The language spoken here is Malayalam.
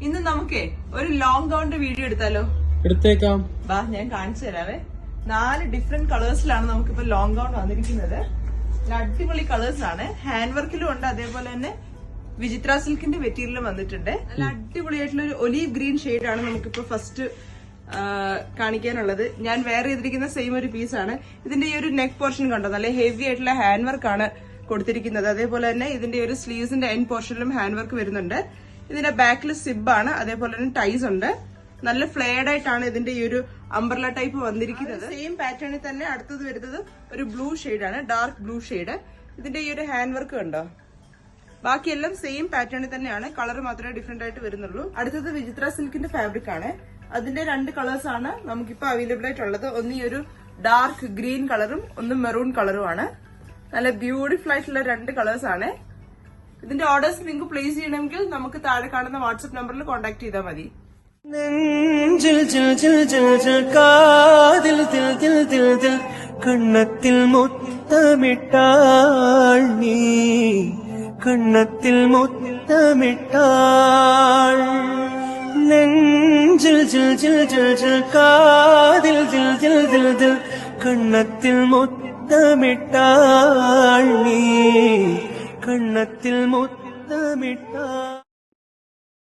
ഇന്ന് നമുക്കേ ഒരു ലോങ് ഗൗണിന്റെ വീഡിയോ എടുത്താലോ? എടുത്തേക്കാം. ബാ, ഞാൻ കാണിച്ചു തരാവേ. 4 ഡിഫറെന്റ് കളേഴ്സിലാണ് നമുക്കിപ്പോ ലോങ് ഗൗൺ വന്നിരിക്കുന്നത്. അടിപൊളി കളേഴ്സ് ആണ്. ഹാൻഡ് വർക്കിലും ഉണ്ട്, അതേപോലെ തന്നെ വിചിത്ര സിൽക്കിന്റെ മെറ്റീരിയലും വന്നിട്ടുണ്ട്. നല്ല അടിപൊളിയായിട്ടുള്ള ഒരു ഒലീവ് ഗ്രീൻ ഷെയ്ഡാണ് നമുക്കിപ്പോ ഫസ്റ്റ് കാണിക്കാനുള്ളത്. ഞാൻ വേറെ ചെയ്തിരിക്കുന്ന സെയിം ഒരു പീസാണ്. ഇതിന്റെ ഈ ഒരു നെക്ക് പോർഷൻ കണ്ടോ, നല്ല ഹെവി ആയിട്ടുള്ള ഹാൻഡ് വർക്കാണ് കൊടുത്തിരിക്കുന്നത്. അതേപോലെ തന്നെ ഇതിന്റെ ഒരു സ്ലീവ്സിന്റെ എൻഡ് പോർഷനിലും ഹാൻഡ് വർക്ക് വരുന്നുണ്ട്. ഇതിന്റെ ബാക്കിൽ സിബാണ്, അതേപോലെ തന്നെ ടൈസ് ഉണ്ട്. നല്ല ഫ്ലെയർഡ് ആയിട്ടാണ് ഇതിന്റെ ഈ ഒരു അംബ്രല ടൈപ്പ് വന്നിരിക്കുന്നത്. സെയിം പാറ്റേണിൽ തന്നെ അടുത്തത് വരുന്നത് ഒരു ബ്ലൂ ഷെയ്ഡാണ്, ഡാർക്ക് ബ്ലൂ ഷെയ്ഡ്. ഇതിന്റെ ഈ ഒരു ഹാൻഡ് വർക്ക് കണ്ടോ, ബാക്കിയെല്ലാം സെയിം പാറ്റേണിൽ തന്നെയാണ്, കളർ മാത്രമേ ഡിഫറെന്റ് ആയിട്ട് വരുന്നുള്ളൂ. അടുത്തത് വിചിത്ര സിൽക്കിന്റെ ഫാബ്രിക് ആണ്. അതിന്റെ 2 കളേഴ്സ് ആണ് നമുക്കിപ്പോ അവൈലബിൾ ആയിട്ടുള്ളത്. ഒന്ന് ഈ ഒരു ഡാർക്ക് ഗ്രീൻ കളറും ഒന്ന് മെറൂൺ കളറുമാണ്. നല്ല ബ്യൂട്ടിഫുൾ ആയിട്ടുള്ള 2 കളേഴ്സ് ആണ്. ഇതിന്റെ ഓർഡേഴ്സ് നിങ്ങൾക്ക് പ്ലേസ് ചെയ്യണമെങ്കിൽ നമുക്ക് താഴെ കാണുന്ന വാട്സ്ആപ്പ് നമ്പറിൽ കോൺടാക്ട് ചെയ്താൽ മതി. കണ്ണത്തിൽ മുത്തമിട്ടാൾ നീ, കണ്ണത്തിൽ മുത്തമിട്ടാൾ നെഞ്ചിൽ ജിൽ ജിൽ ജിൽ ജിൽ കാതിൽ ജിൽ ജിൽ ജിൽ ജിൽ കണ്ണത്തിൽ മുത്തമിട്ടാൾ നീ, കണ്ണത്തിൽ മുത്തമിട്ടാൾ.